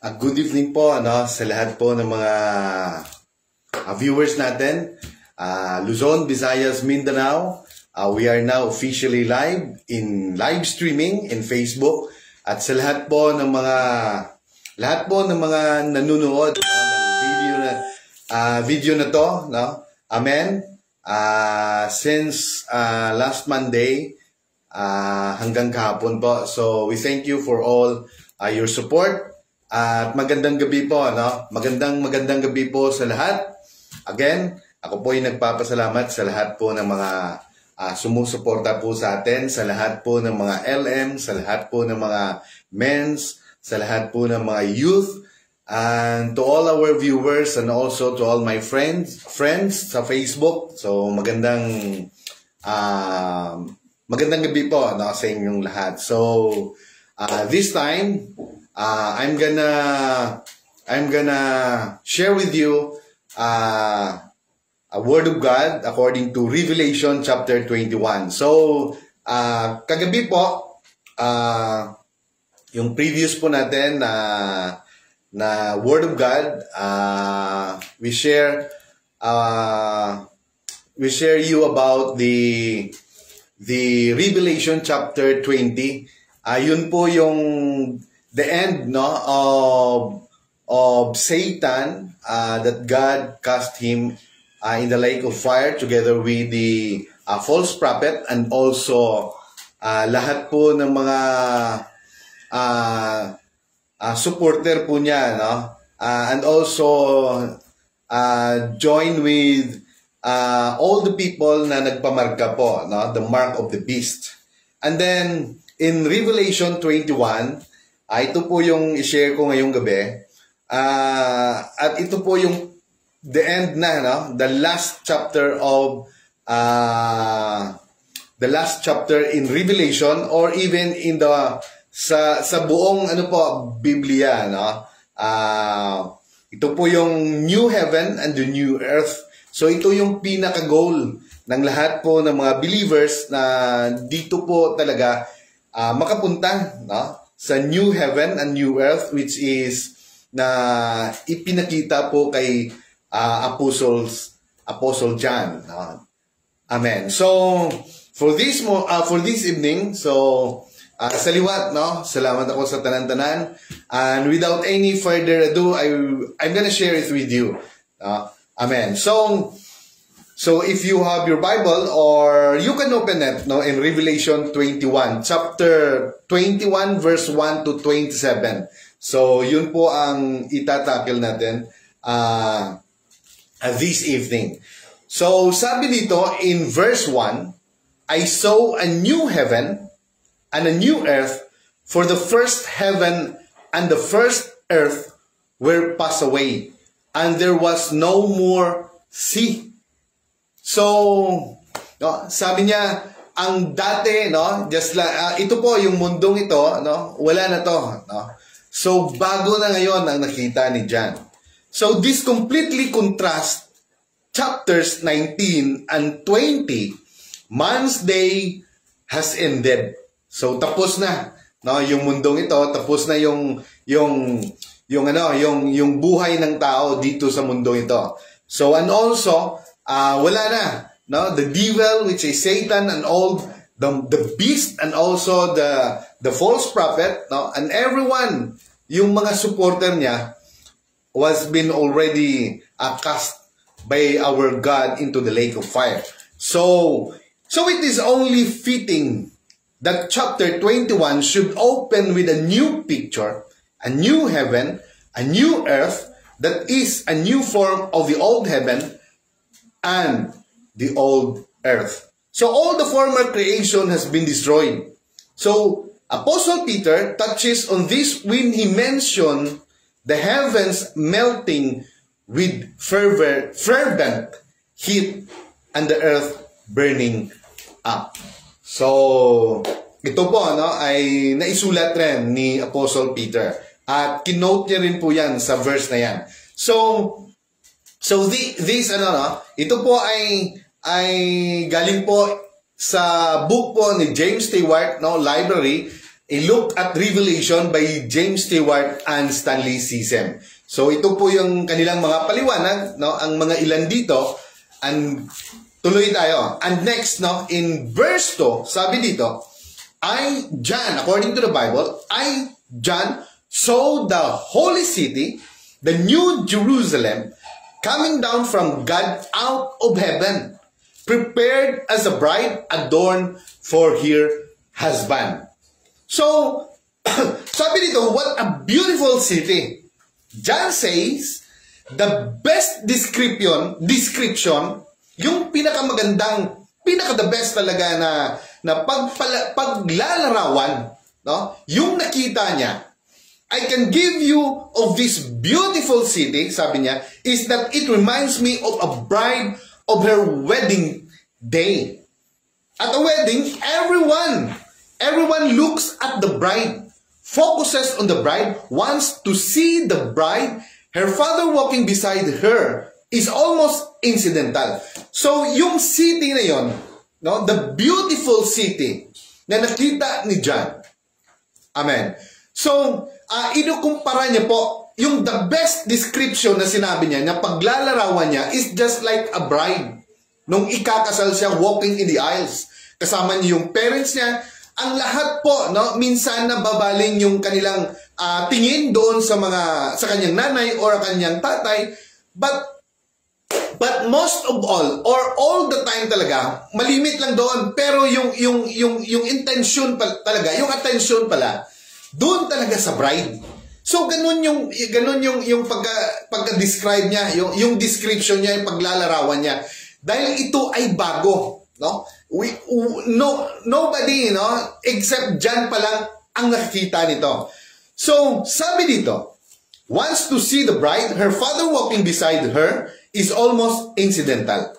Good evening po sa lahat po ng mga viewers natin. Luzon, Visayas, Mindanao. We are now officially live in live streaming in Facebook. At sa lahat po ng mga nanonood ng video na to, Amen. Since last Monday hanggang kahapon po. So we thank you for all your support. At magandang gabi po, Magandang gabi po sa lahat. Again, ako po ay nagpapasalamat sa lahat po ng mga sumusuporta po sa atin, sa lahat po ng mga LM, sa lahat po ng mga men's, sa lahat po ng mga youth, and to all our viewers and also to all my friends sa Facebook. So magandang gabi po sa inyong lahat. So this time I'm gonna share with you a word of God according to Revelation chapter 21. So kagabi po yung previous po natin na word of God, we share you about the Revelation chapter 20. Yun po yung the end of Satan, that God cast him in the lake of fire together with the false prophet and also lahat po ng mga supporter po niya, and also join with all the people na nagpamarka po, the mark of the beast. And then in Revelation 21, ito po yung i-share ko ngayong gabi. At ito po yung the end na, the last chapter in Revelation, or even in the sa buong Biblia, ito po yung new heaven and the new earth. So ito yung pinaka-goal ng lahat po ng mga believers na dito po talaga makapunta, sa new heaven and new earth, which is na ipinakita po kay Apostle John. Amen. So for this evening, so sa liwat, salamat ako sa tanan-tanan, and without any further ado, I'm gonna share it with you. Amen. So if you have your Bible, or you can open it in Revelation 21, chapter 21, verse 1 to 27. So yun po ang itatakil natin this evening. So sabi dito in verse 1, I saw a new heaven and a new earth, for the first heaven and the first earth were passed away, and there was no more sea. So, sabi niya, ang dati, just ito po, yung mundong ito, wala na to. So, bago na ngayon ang nakita ni John. So, this completely contrasts chapters 19 and 20. Man's day has ended. So, tapos na, yung mundong ito, tapos na yung buhay ng tao dito sa mundong ito. So, and also, wala na, the devil, which is Satan, and all the beast, and also the false prophet, and everyone, yung mga supporter niya, was been already cast by our God into the lake of fire. So it is only fitting that chapter 21 should open with a new picture, a new heaven, a new earth, that is a new form of the old heaven and the old earth. So all the former creation has been destroyed. So Apostle Peter touches on this when he mentioned the heavens melting with fervent heat and the earth burning up. So ito po ay naisulat rin ni Apostle Peter, at kinote niya rin po yan sa verse na yan. So ito po ay galing po sa book po ni James Stewart, library, A Look at Revelation by James Stewart and Stanley Sisem. So ito po yung kanilang mga paliwanag, no, ang mga ilan dito, and tuloy tayo. And next, no, in verse 2, sabi dito, I, John, according to the Bible, I, John, saw the holy city, the new Jerusalem, coming down from God out of heaven, prepared as a bride adorned for her husband. So, sabi dito, what a beautiful city. John says, the best description, yung pinakamagandang, pinaka-the best talaga na paglalarawan, no? Yung nakita niya, I can give you of this beautiful city, sabi niya, is that it reminds me of a bride of her wedding day. At a wedding, everyone looks at the bride, focuses on the bride, wants to see the bride. Her father walking beside her is almost incidental. So, yung city na yon, no, the beautiful city na nakita ni John. Amen. So, inukumpara niya po, yung the best description na sinabi niya, na paglalarawan niya is just like a bride. Nung ikakasal siya, walking in the aisles. Kasama niya yung parents niya. Ang lahat po, no, minsan nababaling yung kanilang tingin doon sa kanyang nanay or kanyang tatay. But most of all the time talaga, malimit lang doon. Pero yung intention talaga, yung attention pala, doon talaga sa bride. So ganun yung pagka-describe niya, yung description niya, yung paglalarawan niya. Dahil ito ay bago, no? Nobody, no, except John pa lang ang nakikita nito. So, sabi dito, wants to see the bride, her father walking beside her is almost incidental.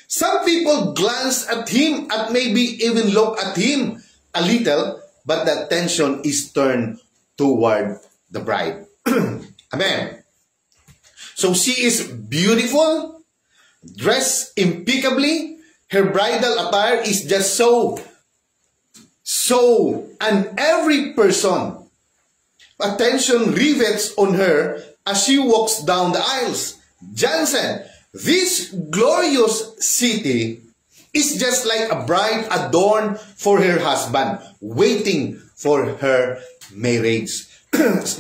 Some people glance at him, at maybe even look at him a little, but the attention is turned toward the bride. Amen. So she is beautiful, dressed impeccably. Her bridal attire is just so, and every person, attention rivets on her as she walks down the aisles. John said, this glorious city is just like a bride adorned for her husband, waiting for her marriage.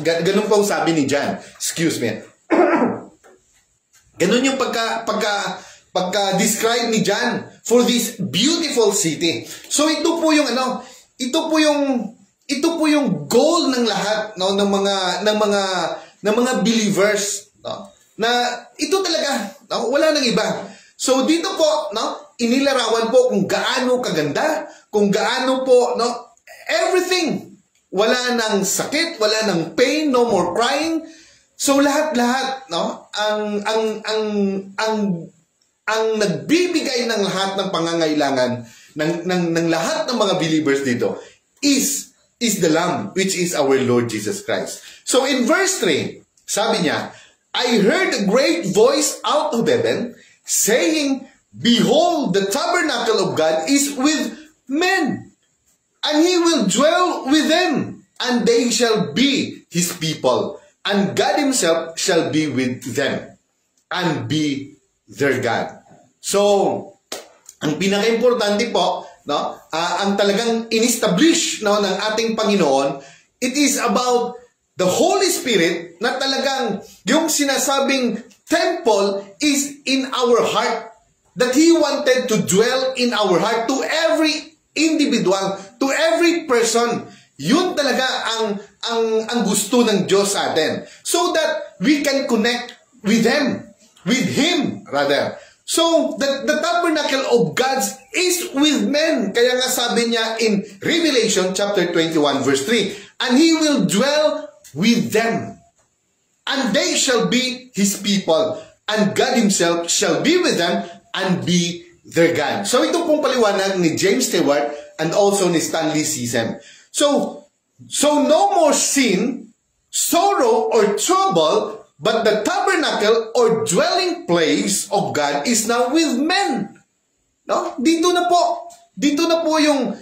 Ganun po sabi ni John. Excuse me. Ganun yung pagka-describe ni John for this beautiful city. So ito po yung goal ng lahat, no, ng mga believers, no, na ito talaga, no, wala nang iba. So dito po, no, inilarawan po kung gaano kaganda, kung gaano po, no, everything. Wala nang sakit, wala nang pain, no more crying. So lahat-lahat, no, ang nagbibigay ng lahat ng pangangailangan ng lahat ng mga believers dito is the Lamb, which is our Lord Jesus Christ. So in verse 3, sabi niya, I heard a great voice out of heaven saying, behold, the tabernacle of God is with men, and he will dwell with them, and they shall be his people, and God himself shall be with them, and be their God. So, ang pinaka-importante po, no, ang talagang in-establish, no, ng ating Panginoon, it is about the Holy Spirit na talagang yung sinasabing temple is in our heart, that He wanted to dwell in our heart, to every individual, to every person. Yun talaga ang gusto ng Diyos sa atin, so that we can connect with them, with Him rather. So, the tabernacle of God is with men. Kaya nga sabi niya in Revelation chapter 21 verse 3, and He will dwell with them, and they shall be His people, and God Himself shall be with them, and be their God. So, ito pong paliwanag ni James Stewart and also ni Stanley Sisem. So no more sin, sorrow, or trouble, but the tabernacle or dwelling place of God is now with men. No? Dito na po yung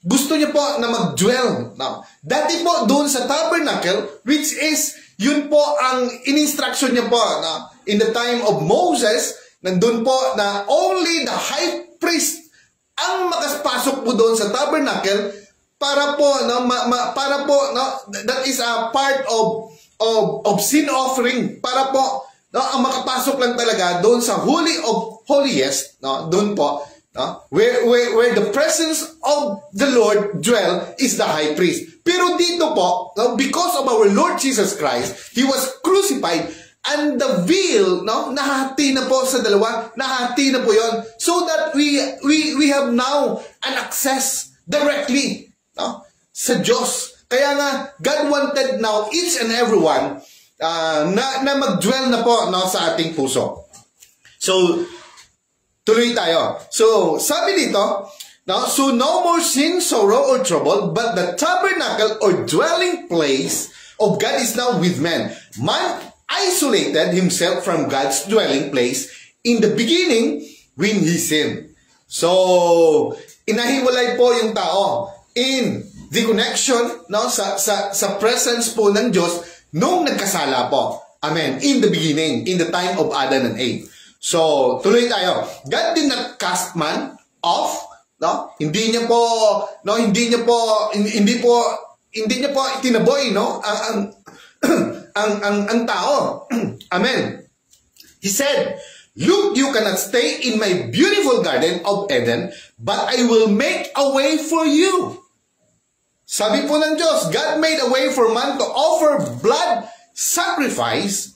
gusto niya po na mag-dwell. Now, dati po doon sa tabernacle, which is, yun po ang in-instruction niya po. In the time of Moses, nandun po na only the high priest ang makapasok po doon sa tabernacle para po, that is a part of sin offering. Para po, ang makapasok lang talaga doon sa Holy of Holiest, doon po, where the presence of the Lord dwell is the high priest. Pero dito po, because of our Lord Jesus Christ, He was crucified, and the veil, nahati na po sa dalawa, nahati na po yon, so that we have now an access directly sa Diyos. Kaya nga, God wanted now each and everyone na mag-dwell na po sa ating puso. So, tuloy tayo. So, sabi dito, so no more sin, sorrow, or trouble, but the tabernacle or dwelling place of God is now with men. Man isolated himself from God's dwelling place in the beginning when he sinned. So, inahiwalay po yung tao in the connection sa presence po ng Diyos nung nagkasala po. Amen. In the beginning, in the time of Adam and Eve. So, tuloy tayo. God did not cast man off, Hindi niya po tinaboy, ang tao. Amen. He said, "Look, you cannot stay in my beautiful garden of Eden, but I will make a way for you." Sabi po ng Diyos, God made a way for man to offer blood sacrifices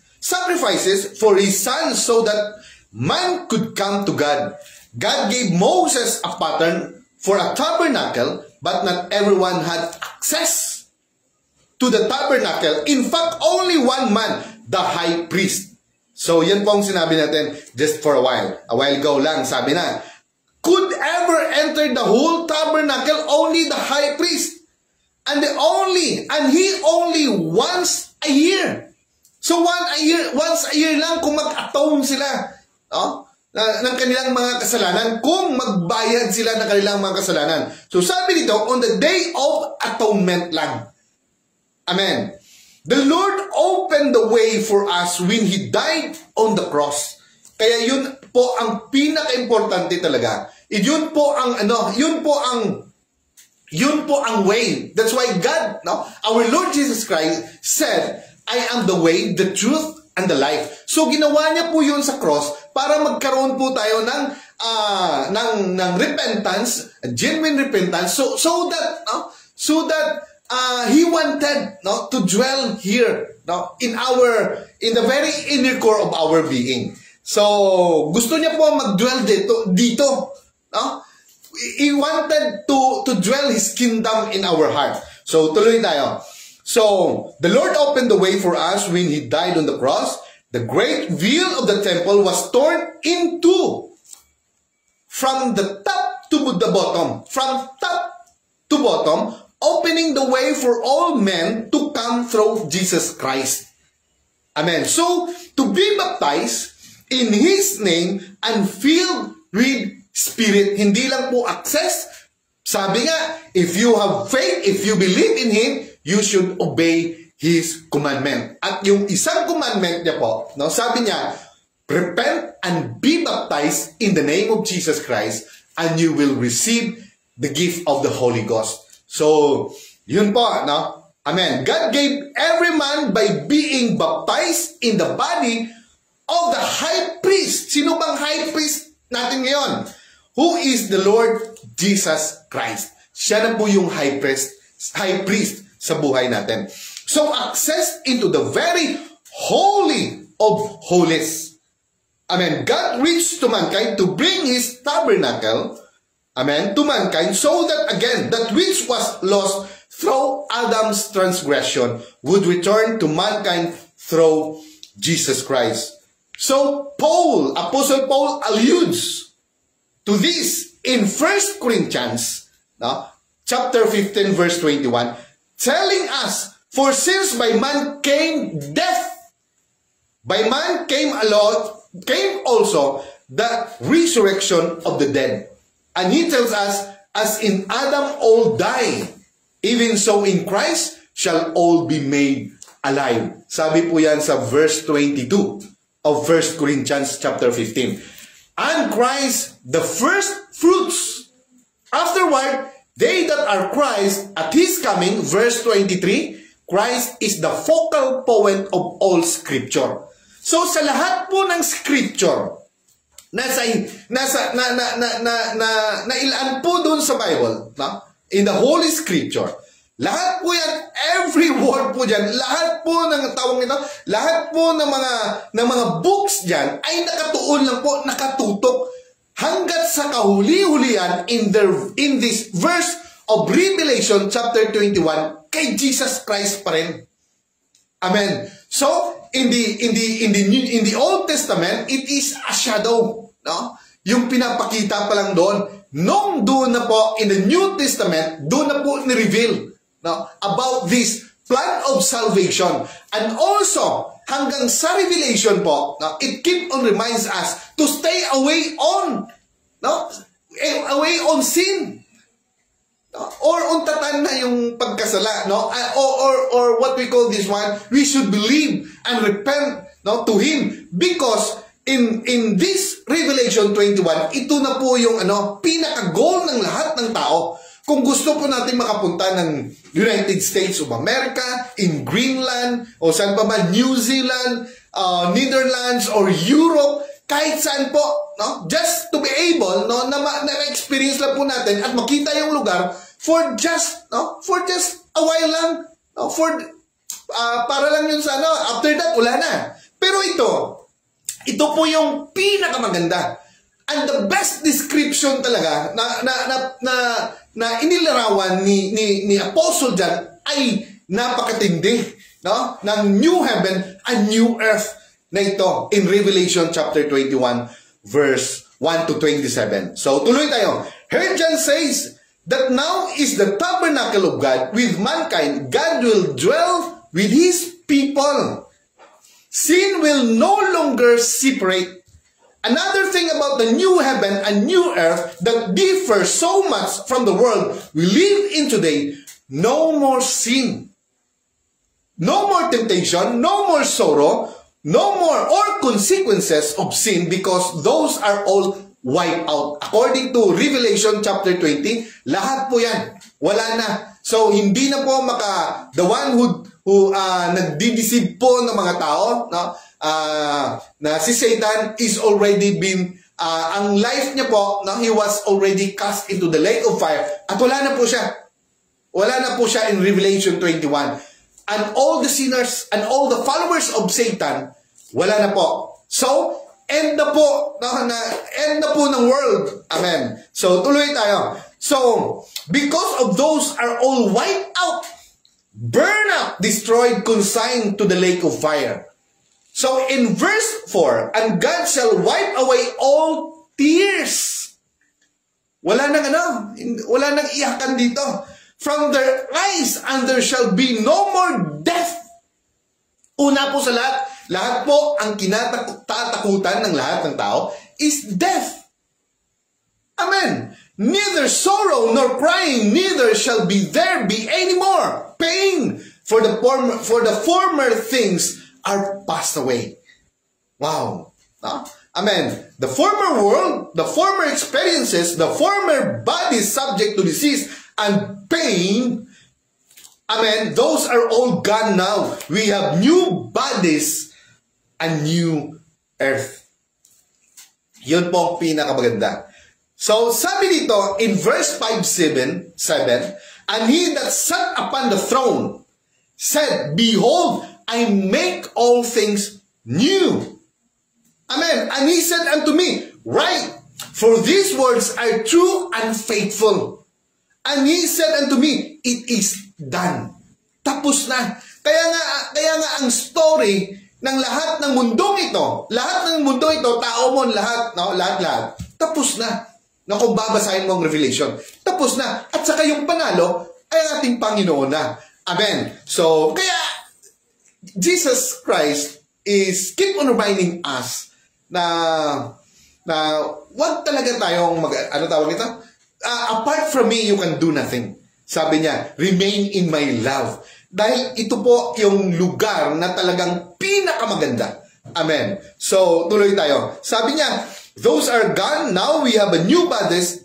for his son so that man could come to God. God gave Moses a pattern for a tabernacle, but not everyone had access to the tabernacle. In fact, only one man, the high priest. So, yan po ang sinabi natin just for a while. A while ago lang, sabi na, could ever enter the whole tabernacle only the high priest. And he only once a year. So, once a year lang kung mag-atone sila ng kanilang mga kasalanan, kung magbayad sila ng kanilang mga kasalanan. So, sabi dito, on the day of atonement lang. Amen. The Lord opened the way for us when He died on the cross. Kaya yun po ang pinaka-importante talaga. Yun po ang way. That's why God, our Lord Jesus Christ said, "I am the way, the truth, and the life." So ginawa niya po yun sa cross para magkaroon po tayo ng repentance, genuine repentance, so that He wanted to dwell here, in the very inner core of our being. So gusto niya po mag-dwell dito. He wanted to dwell His kingdom in our heart. So tuloy tayo. So the Lord opened the way for us when He died on the cross. The great veil of the temple was torn in two from the top to the bottom. From top to bottom, opening the way for all men to come through Jesus Christ. Amen. So, to be baptized in His name and filled with Spirit, hindi lang po access. Sabi nga, if you have faith, if you believe in Him, you should obey His commandment. At yung isang commandment niya po, sabi niya, repent and be baptized in the name of Jesus Christ and you will receive the gift of the Holy Ghost. So, yun po, Amen. God gave every man by being baptized in the body of the high priest. Sino bang high priest natin ngayon? Who is the Lord Jesus Christ. Siya na po yung high priest sa buhay natin. So, access into the very holy of holies. Amen. God reached to mankind to bring His tabernacle, amen, to mankind, so that again, that which was lost through Adam's transgression would return to mankind through Jesus Christ. So, Apostle Paul alludes to this in 1 Corinthians, chapter 15, verse 21, telling us, "For since by man came death, by man came also the resurrection of the dead." And he tells us, As in Adam all die, even so in Christ shall all be made alive. Sabi po yan sa verse 22 of 1 Corinthians chapter 15. And Christ the first fruits. Afterward, they that are Christ at His coming, verse 23, Christ is the focal point of all Scripture. So sa lahat po ng Scripture, nailaan po doon sa Bible, no? In the Holy Scripture, lahat po yan, every word po dyan, lahat po ng tawag nito, lahat po ng mga books dyan ay nakatuon lang po, nakatutok hanggat sa kahuli-hulian in this verse of Revelation chapter 21 kay Jesus Christ pa rin. Amen. So in the Old Testament, it is a shadow, no? Yung pinapakita pa lang doon. Nung doon na po in the New Testament, doon na po ni-reveal, no, about this plan of salvation. And also, hanggang sa Revelation po, no, it keep on reminds us to stay away on, no, away on sin. No? Or untatan na yung pagkasala, no? Or what we call this one, we should believe and repent, no, to Him, because in this Revelation 21, ito na po yung pinaka-goal ng lahat ng tao. Kung gusto po natin makapunta ng United States of America, in Greenland, o saan pa ba, New Zealand, Netherlands, or Europe, kahit saan po, no? Just to be able, no, na experience lang po natin at makita yung lugar for just a while lang, no? Para lang yun sa after that, wala na. Pero ito po yung pinakamaganda. And the best description talaga na inilarawan ni Apostle John ay napakatindi, no? Ng new heaven and new earth na ito in Revelation chapter 21 verse 1 to 27. So tuloy tayo. Here John says that now is the tabernacle of God with mankind. God will dwell with His people. Sin will no longer separate. Another thing about the new heaven and new earth that differs so much from the world we live in today, no more sin, no more temptation, no more sorrow, no more or consequences of sin, because those are all wiped out. According to Revelation chapter 20, lahat po yan, wala na. So hindi na po the one who nagdi-deceive po ng mga tao, no? Na si Satan is already been, ang life niya po, no? He was already cast into the lake of fire, at wala na po siya. Wala na po siya in Revelation 21. And all the sinners and all the followers of Satan, wala na po. So, end na po, end na po ng world. Amen. So, tuloy tayo. So, because of those are all wiped out, burned out, destroyed, consigned to the lake of fire. So in verse 4, and God shall wipe away all tears. Wala nang iyakan dito. From their eyes, and there shall be no more death. Una po sa lahat po ang kinatatakutan ng lahat ng tao is death. Amen. Neither sorrow nor crying, neither shall there be any more pain, for the former things are passed away. Wow. Amen. The former world, the former experiences, the former bodies subject to disease and pain, amen, those are all gone now. We have new bodies and new earth. Yun po ang pinakamaganda. So, sabi dito, in verse 5:7, and he that sat upon the throne said, behold, I make all things new. Amen. And he said unto me, write, for these words are true and faithful. And he said unto me, it is done. Tapos na. Kaya nga ang story ng lahat ng mundong ito, tao mo, lahat, tapos na. Na kung babasahin mo ang Revelation, tapos na. At saka yung panalo ay ating Panginoon na. Amen. So, kaya Jesus Christ is keep on reminding us na wag talaga tayong apart from me, you can do nothing. Sabi niya, remain in my love. Dahil ito po yung lugar na talagang pinakamaganda. Amen. So, tuloy tayo. Sabi niya, those are gone. Now we have a new bodies,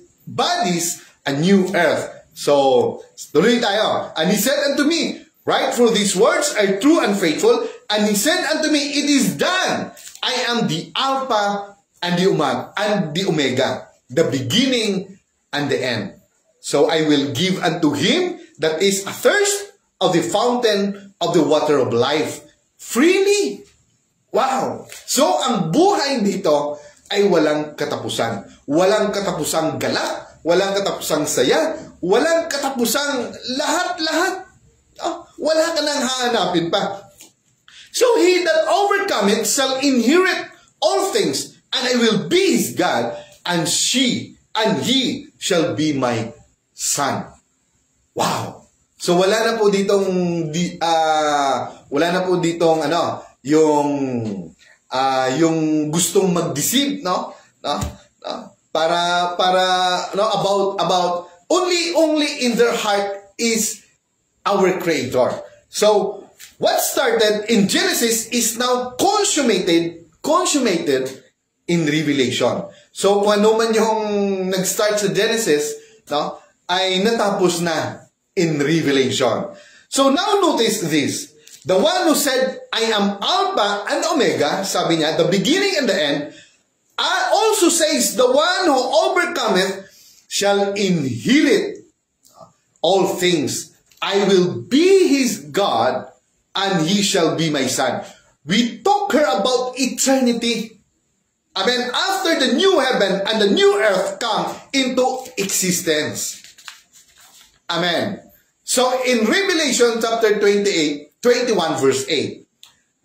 a new earth. So, tuloy tayo. And he said unto me, right, for these words are true and faithful. And he said unto me, it is done. I am the Alpha and the Omega, the beginning and the end. So I will give unto him that is athirst of the fountain of the water of life freely. Wow! So ang buhay dito ay walang katapusan. Walang katapusang galak, walang katapusang saya, walang katapusang lahat-lahat. Oh, wala ka nang hahanapin pa. So he that overcometh shall inherit all things, and I will be his God, and he shall be my son. Wow. So wala na po ditong yung gustong mag-deceive, no? Para about only in their heart is our creator. So what started in Genesis is now consummated in Revelation. So kung ano man yung nag-start sa Genesis, no, ay natapos na in Revelation. So now notice this. The one who said, I am Alpha and Omega, sabi niya, the beginning and the end, also says, the one who overcometh shall inherit all things. I will be his God, and he shall be my son. We talk here about eternity. Amen. After the new heaven and the new earth come into existence. Amen. So in Revelation chapter 21 verse 8,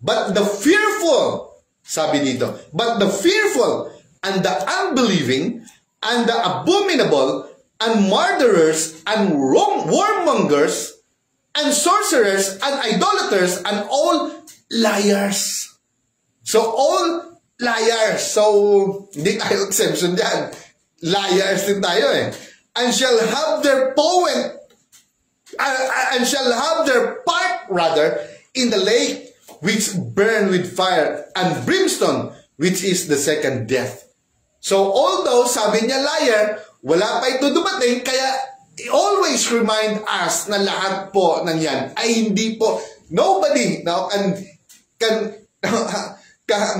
but the fearful, sabi dito, but the fearful and the unbelieving and the abominable and murderers and warmongers and sorcerers and idolaters and all liars. So all liars. So hindi tayo exception dyan. Liars din tayo eh. And shall have their part in the lake which burn with fire and brimstone, which is the second death. So although sabi niya liar, wala pa ito dumating, kaya always remind us na lahat po ng yan ay hindi po, nobody can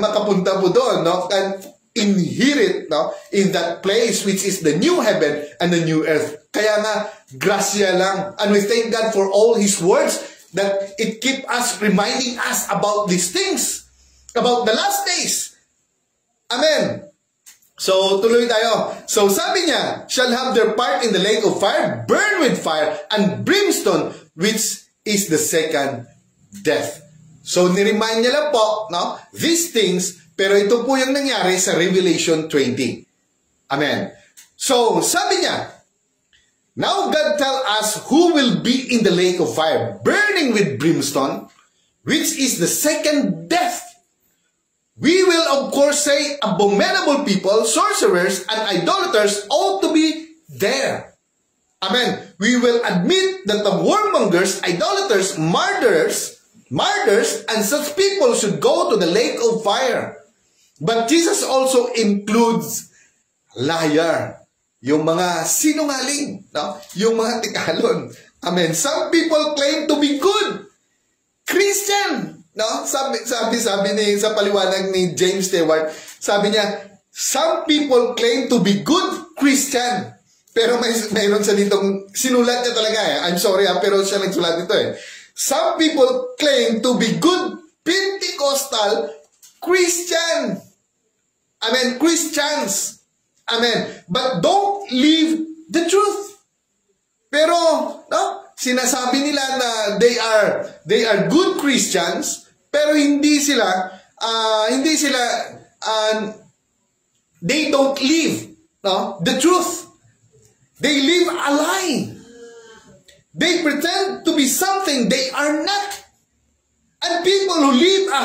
makapunta po doon, no, can inherit, no, in that place which is the new heaven and the new earth. Kaya nga, grasya lang. And we thank God for all His words that it keep us reminding us about these things, about the last days. Amen. So, tuloy tayo. So, sabi niya, shall have their part in the lake of fire, burn with fire, and brimstone, which is the second death. So, niremind niya lang po, no, these things, pero ito po yung nangyari sa Revelation 20. Amen. So, sabi niya, now God tell us who will be in the lake of fire, burning with brimstone, which is the second death. We will of course say abominable people, sorcerers, and idolaters ought to be there. Amen. We will admit that the warmongers, idolaters, murderers, and such people should go to the lake of fire. But Jesus also includes liar, yung mga sinungaling, no? Yung mga tikalon. Amen. Some people claim to be good Christian. No, sabi ni sa paliwanag ni James Stewart, sabi niya, some people claim to be good Christian. Pero mayroon siya ditong sinulat niya talaga eh. I'm sorry pero siya nagsulat dito eh. Some people claim to be good Pentecostal Christian. Amen, Christians. Amen. But don't live the truth. Pero, no, sinasabi nila na they are good Christians, pero hindi sila they don't live, no, the truth. They live a lie. They pretend to be something they are not. And people who live a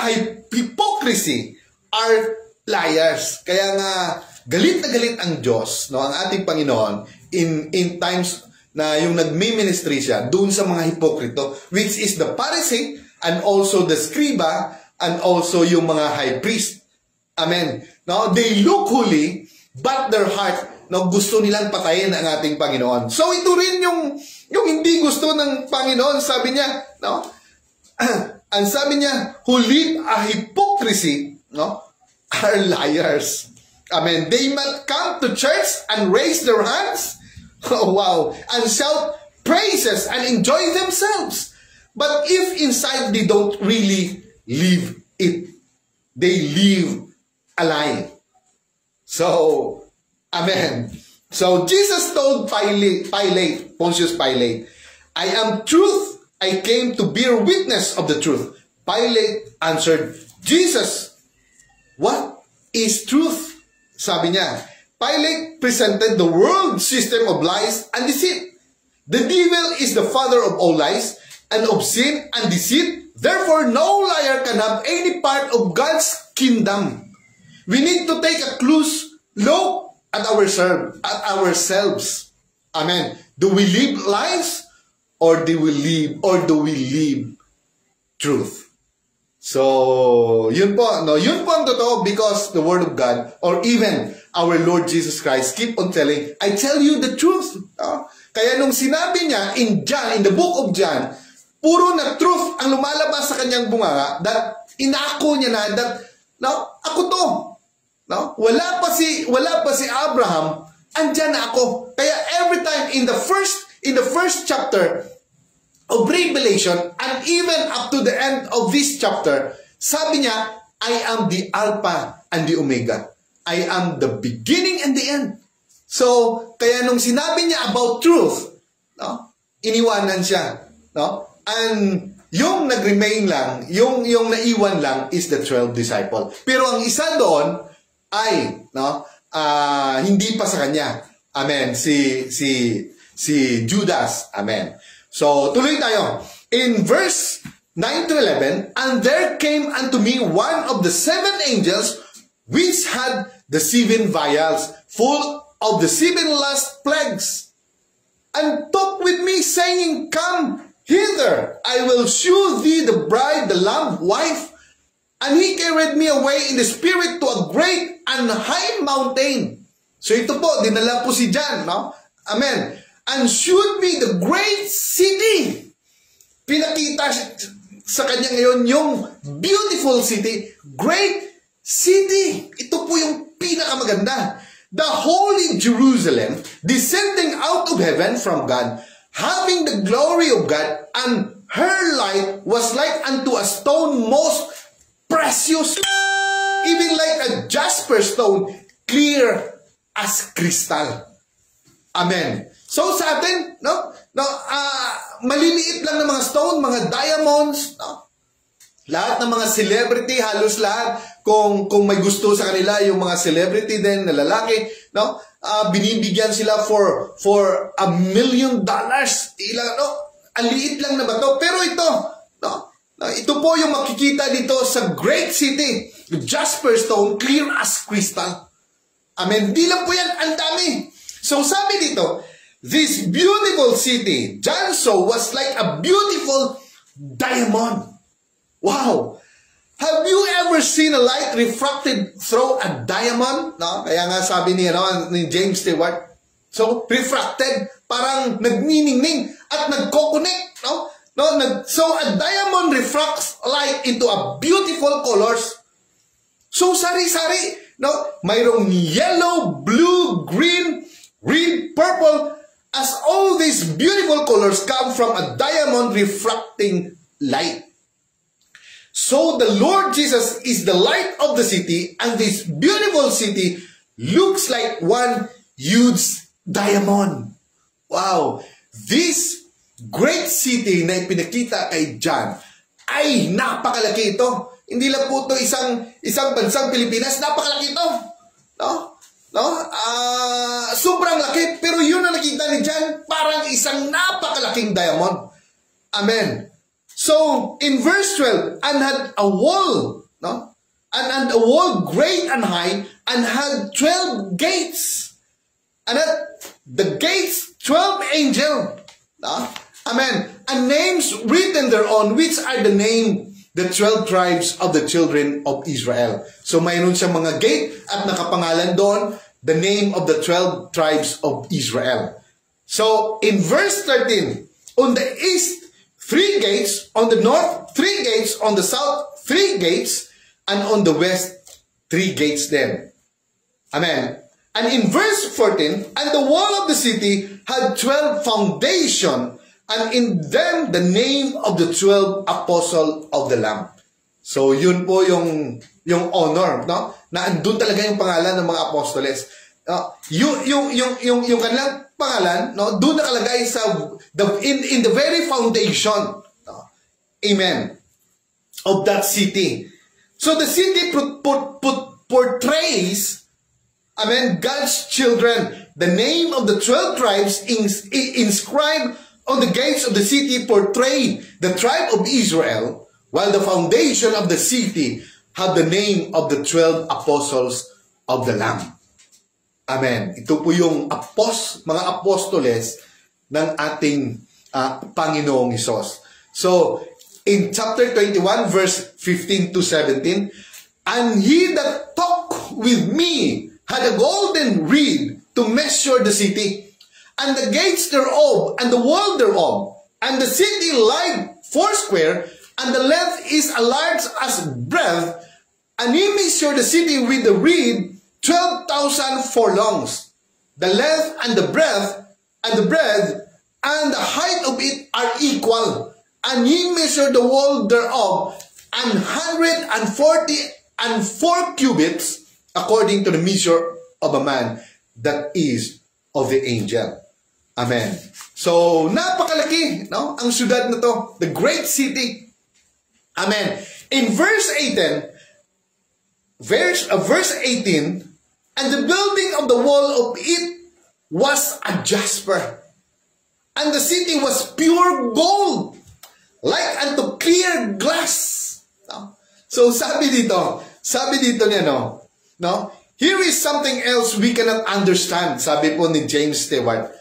hypocrisy are liars. Kaya nga galit na galit ang Diyos, no, ang ating Panginoon, in times na yung nagmi-ministry siya doon sa mga hipokrito, which is the Pharisee and also the Scriba and also yung mga high priest. Amen. No, they look holy, but their heart, no, gusto nilang patayin ang ating Panginoon. So ito rin yung hindi gusto ng Panginoon, sabi niya, no? Ang sabi niya, who live a hypocrisy, no, are liars. Amen. They might come to church and raise their hands, oh wow, and shout praises and enjoy themselves. But if inside they don't really live it, they live a lie. So, amen. So Jesus told Pontius Pilate, I am truth. I came to bear witness of the truth. Pilate answered, Jesus, what is truth? Sabi niya, Pilate presented the world system of lies and deceit. The devil is the father of all lies and of sin and deceit. Therefore, no liar can have any part of God's kingdom. We need to take a close look at ourselves. Amen. Do we live lies or do we live truth? So, yun po ang totoo, because the Word of God or even our Lord Jesus Christ keep on telling, I tell you the truth. Kaya nung sinabi niya in John, in the book of John, puro na truth ang lumalabas sa kanyang bunganga, that inako niya na that, no, ako to. No? Wala pa si Abraham, andyan na ako. Kaya every time in the first chapter of Revelation and even up to the end of this chapter, sabi niya, I am the Alpha and the Omega. I am the beginning and the end. So, kaya nung sinabi niya about truth, no, iniwanan siya, no? And yung nag-remain lang, yung naiwan lang is the 12 disciple. Pero ang isa doon ay, no, hindi pa sa kanya. Amen. Si Judas. Amen. So, tuloy tayo. In verse 9 to 11, and there came unto me one of the 7 angels which had the 7 vials full of the 7 last plagues, and talked with me, saying, Come hither, I will shew thee the bride, the Lamb wife. And he carried me away in the spirit to a great and high mountain. So ito po, dinala po si John, no? Amen. And showed me the great city. Pinakita sa kanya ngayon yung beautiful city, great city. Ito po yung pinakamaganda. The holy Jerusalem, descending out of heaven from God, having the glory of God, and her light was like unto a stone most precious, even like a jasper stone, clear as crystal. Amen. So sa atin, maliliit lang ng mga stone, mga diamonds, no? Lahat ng mga celebrity, halos lahat, kung may gusto sa kanila, yung mga celebrity din na lalaki, no? Binibigyan sila for $1 million. Ilang, no? Ang liit lang na ba to? Pero ito, no? Ito po yung makikita dito sa great city, jasper stone, clear as crystal. Amen. Di lang po yan, ang dami. So sabi dito, this beautiful city, John saw, was like a beautiful diamond. Wow! Have you ever seen a light refracted through a diamond? No? Kaya nga sabi ni James Stewart, so refracted, parang nagniningning at nagko-connect. No? So a diamond refracts light into a beautiful colors. So sari-sari, no? Mayroong yellow, blue, green, red, purple, as all these beautiful colors come from a diamond refracting light. So the Lord Jesus is the light of the city, and this beautiful city looks like one huge diamond. Wow! This great city na ipinakita kay John ay napakalaki ito. Hindi lang po ito isang bansang Pilipinas, napakalaki ito. Sobrang laki, pero yun ang nakita ni John, parang isang napakalaking diamond. Amen. So, in verse 12, and had a wall, no? And a wall great and high, and had 12 gates. And at the gates, 12 angel. Amen. And names written thereon, which are the 12 tribes of the children of Israel. So mayroon siyang mga gate at nakapangalan doon, the name of the 12 tribes of Israel. So in verse 13, on the east, 3 gates, on the north, 3 gates, on the south, 3 gates, and on the west, 3 gates then. Amen. And in verse 14, and the wall of the city had 12 foundations, and in them the name of the 12 apostles of the Lamb. So yun po yung honor, no? Na andun talaga yung pangalan ng mga apostoles. Yung kanilang pangalan, no? Doon nakalagay sa in the very foundation, no? Amen, of that city. So the city portrays, amen, God's children. The name of the 12 tribes inscribed on the gates of the city portray the tribe of Israel, while the foundation of the city had the name of the 12 apostles of the Lamb. Amen. Ito po yung mga apostoles ng ating Panginoong Hesus. So, in chapter 21, verse 15 to 17, and he that talked with me had a golden reed to measure the city, and the gates thereof, and the wall thereof, and the city lieth foursquare, and the length is as large as breadth, and he measured the city with the reed 12,000 furlongs. The length and the breadth and the breadth and the height of it are equal, and he measured the wall thereof 144 cubits, according to the measure of a man that is of the angel. Amen. So, napakalaki, no? Ang syudad na to, the great city. Amen. In verse 18, and the building of the wall of it was a jasper, and the city was pure gold, like unto clear glass. No? So, sabi dito niya, no? Here is something else we cannot understand, sabi po ni James Stewart.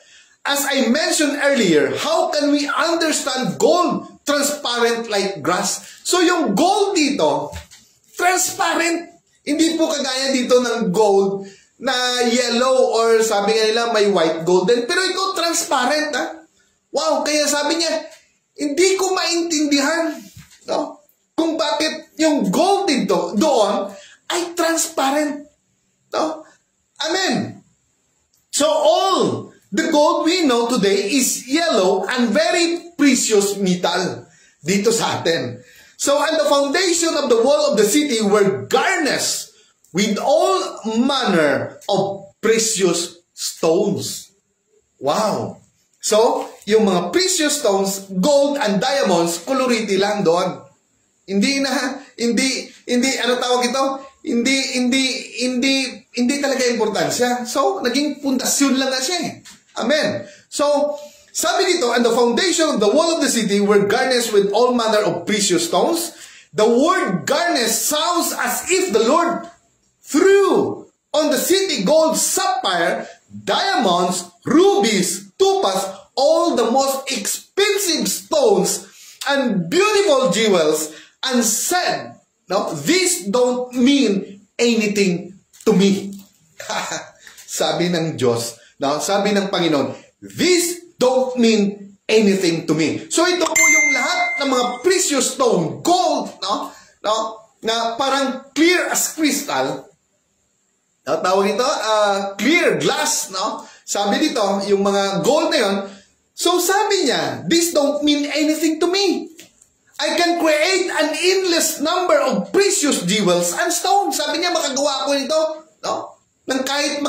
As I mentioned earlier, how can we understand gold transparent like glass? So yung gold dito, transparent. Hindi po kagaya dito ng gold na yellow or sabi nga nila may white gold din. Pero ito transparent. Wow, kaya sabi niya, hindi ko maintindihan, no? Kung bakit yung gold dito, doon, ay transparent. No? Amen. So all the gold we know today is yellow and very precious metal dito sa atin. So, and the foundation of the wall of the city were garnished with all manner of precious stones. Wow! So, yung mga precious stones, gold and diamonds, coloriti lang doon. Hindi, ano tawag ito? Hindi talaga importansya. So, naging pundasyon lang na siya eh. Amen. So, sabi dito, and the foundation of the wall of the city were garnished with all manner of precious stones. The word garnished sounds as if the Lord threw on the city gold, sapphire, diamonds, rubies, topaz, all the most expensive stones and beautiful jewels, and said, no, this don't mean anything to me. Sabi ng Diyos, no, sabi ng Panginoon, this don't mean anything to me. So ito po yung lahat ng mga precious stone, gold, no, na parang clear as crystal. Tawag ito, clear glass, no? Sabi dito, yung mga gold na yun. So sabi niya, this don't mean anything to me. I can create an endless number of precious jewels and stones. Sabi niya, makagawa ko nito, no? Ng kahit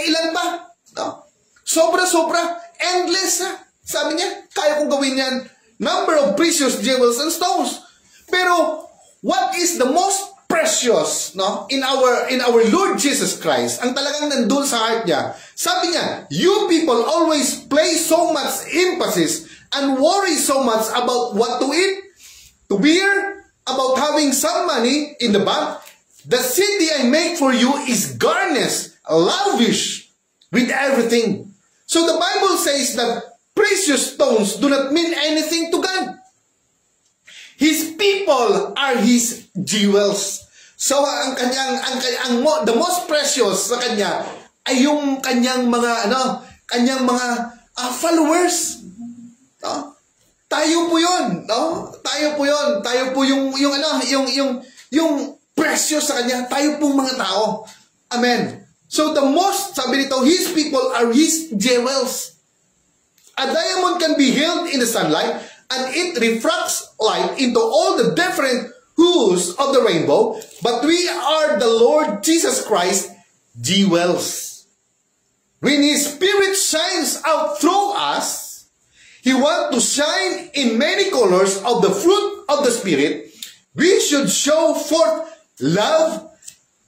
ilan pa, no? Sobra-sobra, endless, ha? Sabi niya, kaya kong gawin yan. Number of precious jewels and stones. Pero, what is the most precious, no, in our Lord Jesus Christ, ang talagang nandun sa heart niya, sabi niya, you people always place so much emphasis and worry so much about what to eat, to wear, about having some money in the bank. The city I make for you is garnished, lavish with everything. So the Bible says that precious stones do not mean anything to God. His people are His jewels. So the most precious sa Kanya ay yung Kanyang mga followers. No? Tayo po 'yon, no? Tayo po 'yon. Tayo po yung precious sa Kanya. Tayo pong mga tao. Amen. So the most, sabi nito, His people are His jewels. A diamond can be held in the sunlight and it refracts light into all the different hues of the rainbow, but we are the Lord Jesus Christ jewels. When His Spirit shines out through us, He wants to shine in many colors of the fruit of the Spirit. We should show forth love,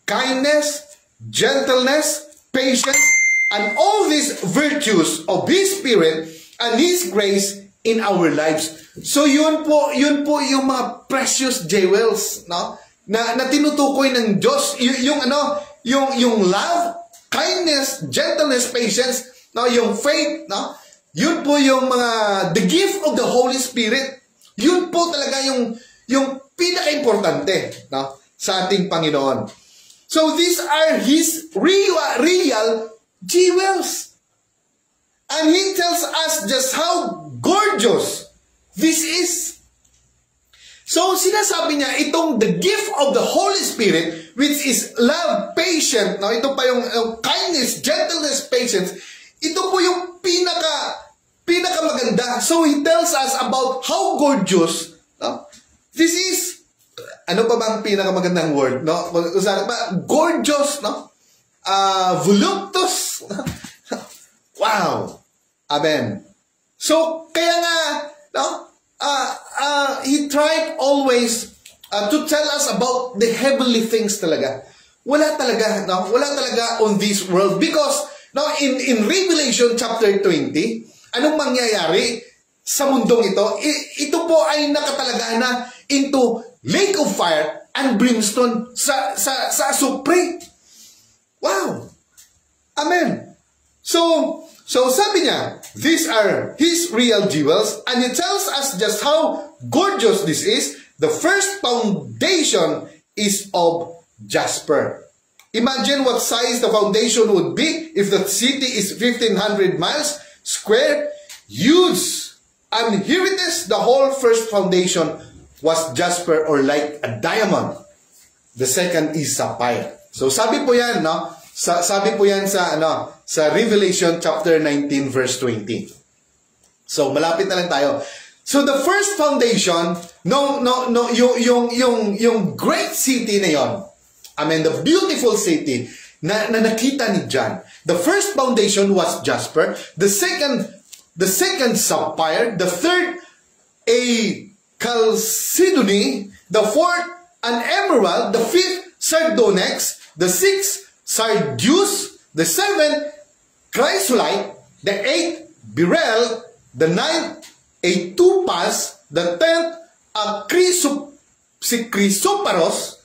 kindness, gentleness, patience, and all these virtues of His Spirit and His grace in our lives. So yun po yung mga precious jewels, no? Na tinutukoy ng Diyos, yung love, kindness, gentleness, patience, no? Yung faith, no? Yun po yung mga the gift of the Holy Spirit. Yun po talaga yung pinaka-importante, no? Sa ating Panginoon. So these are His real jewels. And He tells us just how gorgeous this is. So sinasabi niya itong the gift of the Holy Spirit, which is love, patience, no? Ito pa yung kindness, gentleness, patience. Ito po yung pinaka maganda. So He tells us about how gorgeous, no? This is, ano pa bang pinakamagandang word, no? Gorgeous, no? Voluptuous. Wow. Amen. So, kaya nga, no? He tried always to tell us about the heavenly things talaga. Wala talaga, no? Wala talaga on this world. Because, no, in Revelation chapter 20, anong mangyayari sa mundong ito? Ito po ay nakatalaga na into lake of fire and brimstone sa supre. Wow. Amen. So sabi niya, these are His real jewels, and He tells us just how gorgeous this is. The first foundation is of jasper. Imagine what size the foundation would be if the city is 1,500 miles square. Huge. And here it is, the whole first foundation was jasper or like a diamond. The second is sapphire. So sabi po yan, no? Sabi po yan sa Revelation chapter 19 verse 20. So malapit na lang tayo. So the first foundation, yung great city na yon. I mean the beautiful city na nakita ni John. The first foundation was jasper, the second sapphire, the third a chalcedony, the fourth an emerald, the fifth sardonyx, the sixth sardius, the seventh chrysolite, the eighth beryl, the ninth a topaz, the tenth a chrysoprasos,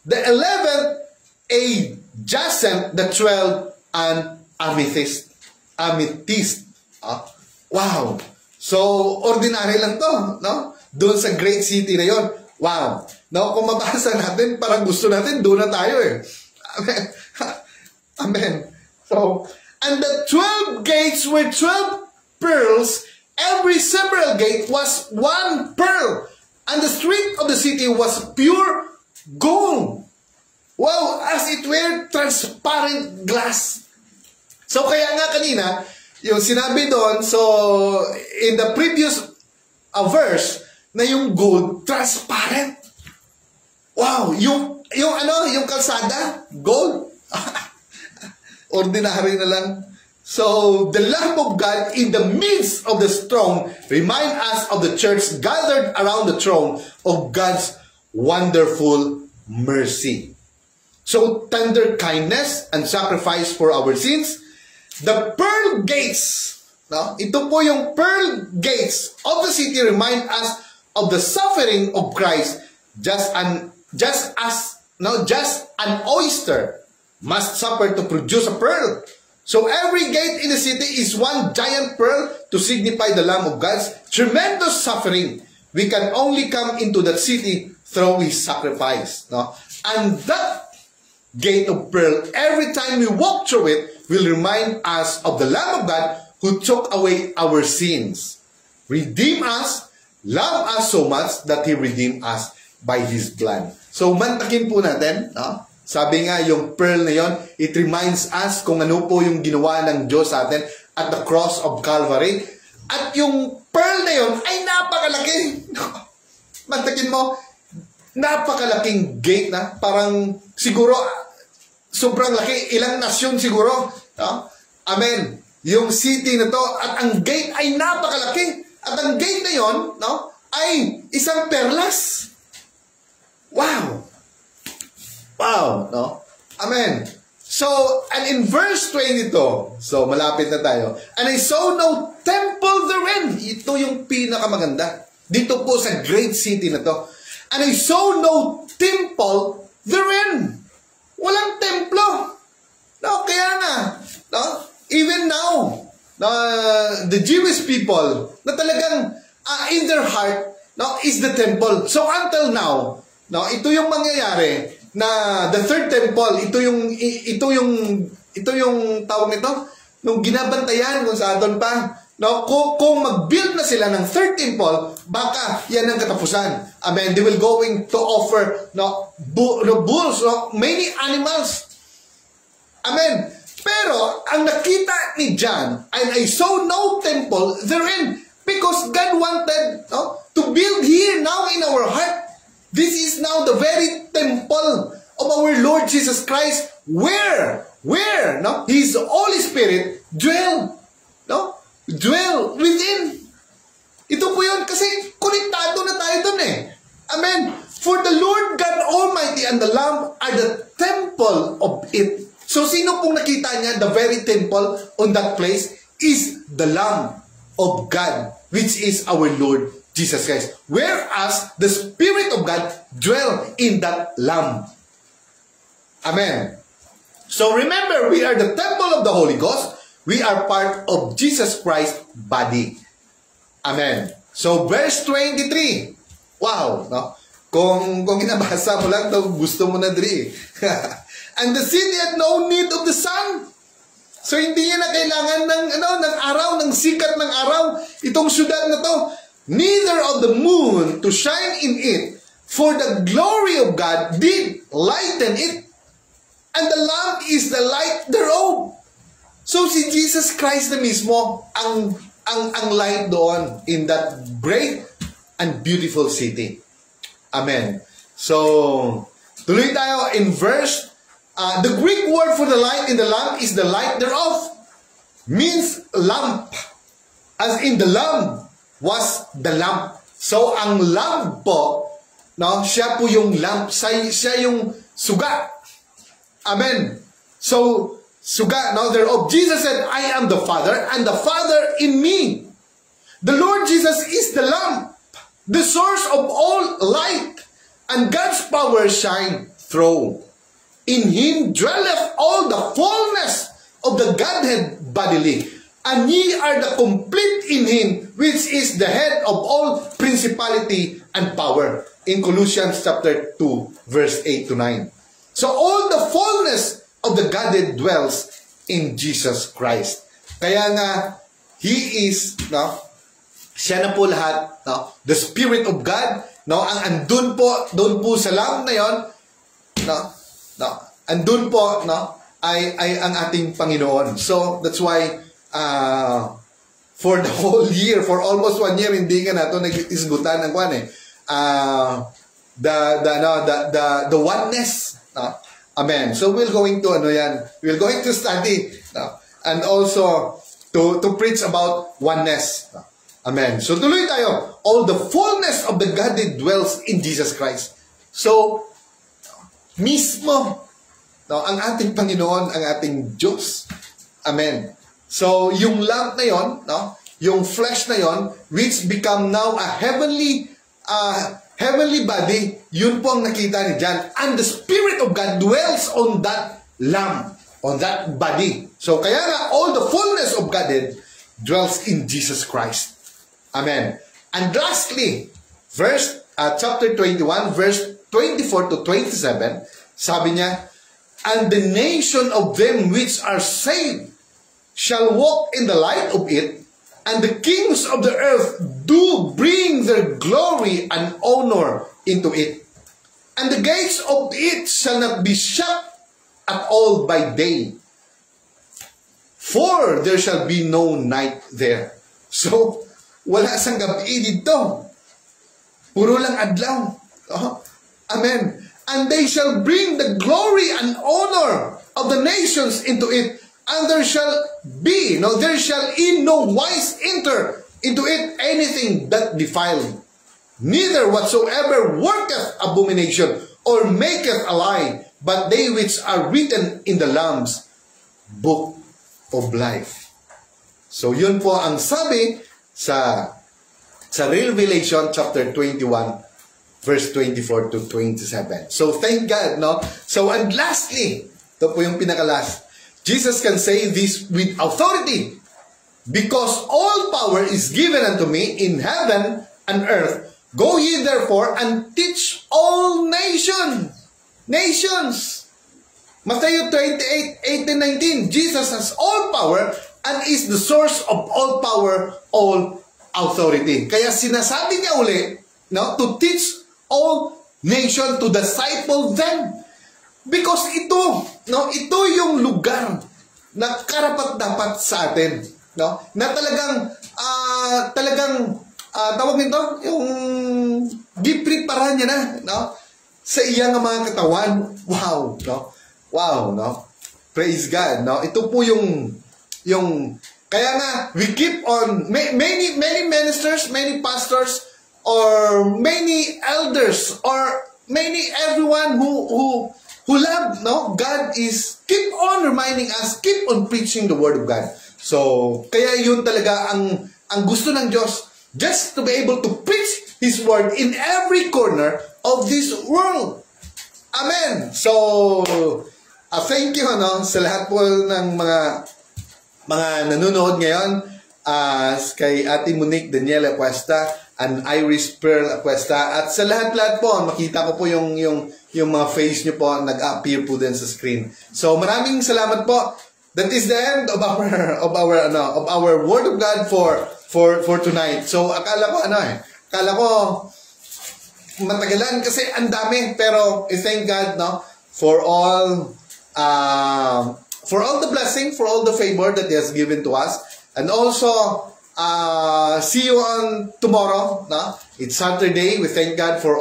the 11th a jacinth, the 12th an amethyst. Wow. So ordinary lang to, no? Doon sa great city na yon. Wow. No, kung mabasa natin, parang gusto natin, doon na tayo eh. Amen. Amen. So, and the 12 gates were 12 pearls. Every several gate was one pearl. And the street of the city was pure gold. Wow, as it were transparent glass. So, kaya nga kanina, yung sinabi doon, so, in the previous verse, na yung gold, transparent. Wow, yung kalsada, gold. Ordinary na lang. So, the Lamb of God in the midst of the throne remind us of the church gathered around the throne of God's wonderful mercy. So, tender kindness and sacrifice for our sins. The pearl gates, no? Ito po yung pearl gates of the city remind us of the suffering of Christ, just as an oyster must suffer to produce a pearl. So every gate in the city is one giant pearl to signify the Lamb of God's tremendous suffering. We can only come into that city through His sacrifice. No? And that gate of pearl, every time we walk through it, will remind us of the Lamb of God who took away our sins, redeemed us, loved us so much that He redeemed us by His blood. So mantakin po natin, no? Sabi nga, yung pearl na yon, it reminds us kung ano po yung ginawa ng Diyos sa atin at the cross of Calvary. At yung pearl na yon ay napakalaki. Mantakin mo, napakalaking gate na. Parang siguro, sobrang laki. Ilang nasyon siguro. No? Amen. Yung city na to, at ang gate ay napakalaki. At ang gate na yon, no, ay isang perlas. Wow! Wow, no? Amen. So, and in verse 22, so malapit na tayo, and I saw no temple therein. Ito yung pinakamaganda. Dito po sa great city na to. And I saw no temple therein. Walang templo. No, kaya nga, no? Even now, the Jewish people, na talagang in their heart, no, is the temple. So until now, no, ito yung mangyayari na the third temple, ito yung tawag nito, nung ginabantayan kung sa aton pa, no, kung mag-build na sila ng third temple, baka yan ang katapusan. Amen. They will going to offer bulls, many animals. Amen. Pero ang nakita ni John, and I saw no temple therein, because God wanted, no, to build here now in our heart. This is now the very temple of our Lord Jesus Christ, where, no, His Holy Spirit dwell within. Ito po yun, kasi konektado na tayo dun eh. Amen. For the Lord God Almighty and the Lamb are the temple of it. So sino pong nakita niya, the very temple on that place is the Lamb of God, which is our Lord Jesus Christ. Whereas the Spirit of God dwell in that Lamb. Amen. So remember, we are the temple of the Holy Ghost. We are part of Jesus Christ's body. Amen. So verse 23. Wow, no? Kung ginabasa mo lang to, gusto mo na diri. And the city had no need of the sun. So hindi niya na kailangan ng araw, ng sikat ng araw. Itong syudad na to, neither of the moon to shine in it, for the glory of God did lighten it, and the Lamb is the light thereof. So si Jesus Christ na mismo ang light doon in that great and beautiful city. Amen. So tuloy tayo in verse. The Greek word for the light in the lamp is the light thereof. Means lamp. As in the lamp was the lamp. So ang lamp po, no, siya po yung lamp. Siya yung suga. Amen. So, suga, no, thereof. Jesus said, I am the Father, and the Father in me. The Lord Jesus is the lamp, the source of all light, and God's power shine through. In Him dwelleth all the fullness of the Godhead bodily, and ye are the complete in Him, which is the head of all principality and power. In Colossians chapter 2, verse 8 to 9. So all the fullness of the Godhead dwells in Jesus Christ. Kaya nga, He is, no, siya na po lahat, no, the Spirit of God, no, ang andun po, doon po sa lamb na yon, no, andun po, no, ay ang ating Panginoon. So that's why for the whole year, for almost 1 year, hindi ka na ito nag-isgutan ng kwan eh. The oneness. No? Amen. So we're going to we're going to study, no? And also to preach about oneness. No? Amen. So tuloy tayo. All the fullness of the Godhead dwells in Jesus Christ. So mismo, no, ang ating Panginoon, ang ating Diyos. Amen. So yung lamp na yon, no, yung flesh na yon, which become now a heavenly body, yun po ang nakita ni John. And the Spirit of God dwells on that lamb. on that body. So kaya nga, all the fullness of Godhead dwells in Jesus Christ. Amen. And lastly, chapter 21, verse 24 to 27, sabi niya, and the nation of them which are saved shall walk in the light of it, and the kings of the earth do bring their glory and honor into it. And the gates of it shall not be shut at all by day, for there shall be no night there. So, wala sang gabi dito. Puro lang adlaw. Amen. And they shall bring the glory and honor of the nations into it. And there shall in no wise enter into it anything that defiled, neither whatsoever worketh abomination, or maketh a lie, but they which are written in the Lamb's book of life. So yun po ang sabi sa Revelation chapter 21, verse 24 to 27. So thank God, no? So and lastly, ito po yung pinaka-last. Jesus can say this with authority, because all power is given unto me in heaven and earth. Go ye therefore and teach all nations. Matthew 28:18-19. Jesus has all power and is the source of all power, all authority. Kaya sinasabi niya uli, no, to teach all nations, to disciple them. Because ito yung lugar na karapat-dapat sa atin, no? Na talagang tawag nito, yung gipreparahan niya na, no? Sa iyang mga katawan. Wow, no? Wow, no? Praise God, no? Ito po yung kaya nga we keep on many ministers, many pastors, or many elders, or everyone who love, no? God is keep on reminding us, keep on preaching the Word of God. So, kaya yun talaga ang gusto ng Diyos, just to be able to preach His Word in every corner of this world. Amen. So, thank you, no, sa lahat po ng mga nanonood ngayon, kay Ate Monique Daniela Cuesta and Iris Pearl Cuesta, at sa lahat-lahat po, makita ko po yung mga face nyo po nag-appear po din sa screen. So maraming salamat po. That is the end of our Word of God for tonight. So akala ko matagalan kasi ang dami, pero thank God, no, for all the blessing, for all the favor that He has given to us. And also, see you on tomorrow, no? It's Saturday. We thank God for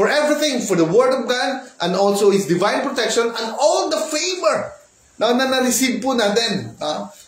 everything, for the Word of God, and also His divine protection, and all the favor na na-receive po natin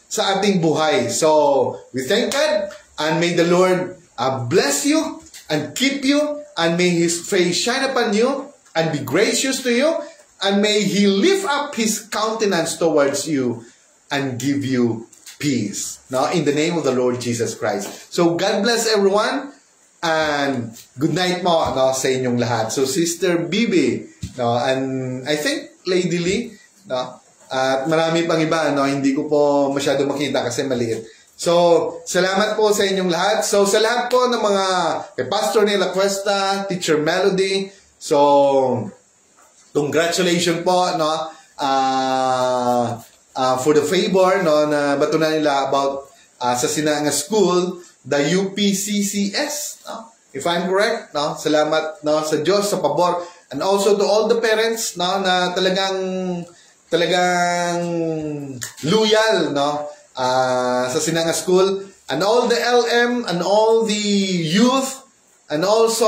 sa ating buhay. So, we thank God, and may the Lord bless you, and keep you, and may His face shine upon you, and be gracious to you, and may He lift up His countenance towards you, and give you peace. Now, in the name of the Lord Jesus Christ. So, God bless everyone, and good night mo, no, sa inyong lahat. So, Sister Bibi, no, and I think Lady Lee, no, at marami pang iba, no, hindi ko po masyado makita kasi maliit. So, salamat po sa inyong lahat. So, sa lahat po ng mga kay Pastor Nela Cuesta, Teacher Melody, so, congratulations po, no, for the favor, no, na batunan nila about sa Sinanga School, the UPCCS, no? If I'm correct, no? Salamat, no, sa Diyos sa pabor, and also to all the parents, no, na talagang loyal, no, sa Sinanga School, and all the LM, and all the youth, and also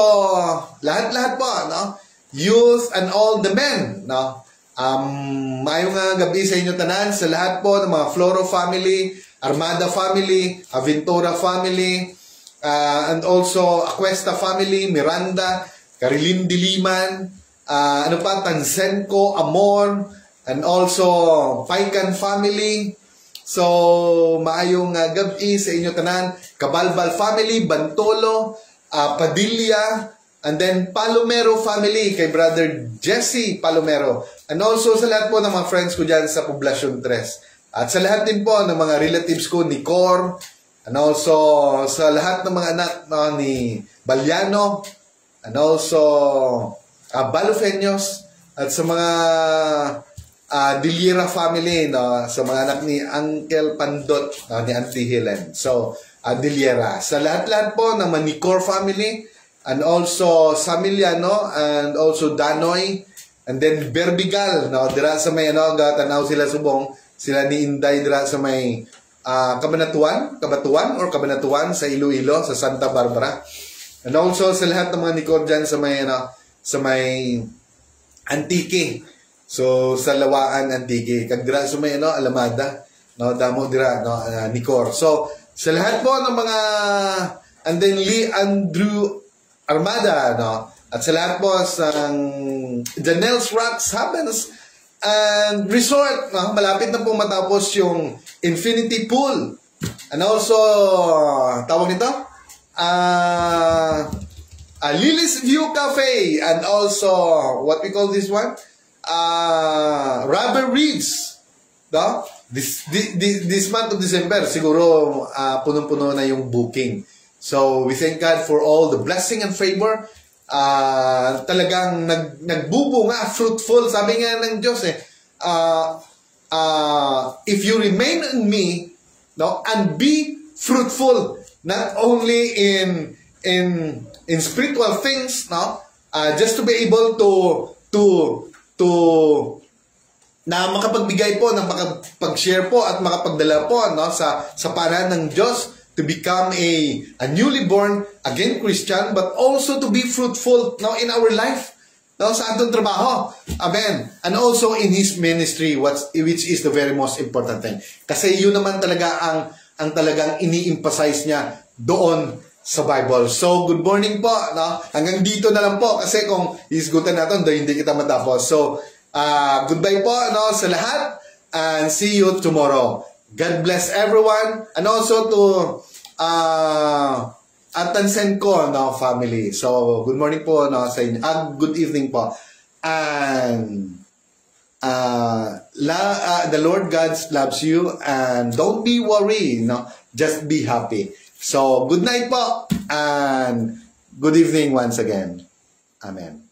lahat po, no, youth, and all the men, no. Mayong gabi sa inyo tanan, sa lahat po ng mga Floro family, Armada family, Aventura family, and also Aquesta family, Miranda, Carilin Diliman, Tansenco, Amor, and also Paikan family. So, maayong gabi sa inyo tanan, Kabalbal family, Bantolo, Padilla, And then, Palomero family, kay Brother Jesse Palomero. And also sa lahat po ng mga friends ko dyan sa Poblacion 3. At sa lahat din po ng mga relatives ko ni Cor. And also sa lahat ng mga anak ni Baliano. And also Balofeños. At sa mga Diliera family, no? Sa mga anak ni Uncle Pandot, no? Ni Auntie Helen. So, Diliera. Sa lahat-lahat po ng Manicor family. And also Samiliano, and also Danoy, and then Berbigal, no? Dira sa may tanaw sila subong, sila ni Inday dira sa may Cabanatuan sa Iloilo, sa Santa Barbara. And also sa lahat ng mga Nicor dyan sa may Antique. So sa Lawaan Antique, kag dira sa may Alamada, no? Damo dira Nicor. So sa lahat po ng mga, and then Lee Andrew Armada, no? At sa lahat po sa Janelle's Rocks Havens and Resort, no? Malapit na po matapos yung Infinity Pool. And also, tawag nito? Lily's View Cafe. And also, what we call this one? Rubber Reeds. No? This month of December, siguro punong-puno na yung booking. So, we thank God for all the blessing and favor. Talagang nagbubunga, fruitful. Sabi nga ng Diyos if you remain in me, no, and be fruitful, not only in spiritual things, no, just to be able to na makapagbigay po, na makapag-share po at makapagdala po, no, sa paraan ng Diyos, to become a newly born again Christian, but also to be fruitful now in our life, now sa atong trabaho. Amen. And also in His ministry, which is the very most important thing. Kasi yun naman talaga ang talagang ini-emphasize niya doon sa Bible. So, good morning po. No? Hanggang dito na lang po kasi kung isgutan natin, hindi kita matapos. So, goodbye po, no, sa lahat, and see you tomorrow. God bless everyone, and also to Atansen-ko, no, family. So, good morning po, no, sa inyo. Good evening po. And the Lord God loves you, and don't be worried, no, just be happy. So, good night po, and good evening once again. Amen.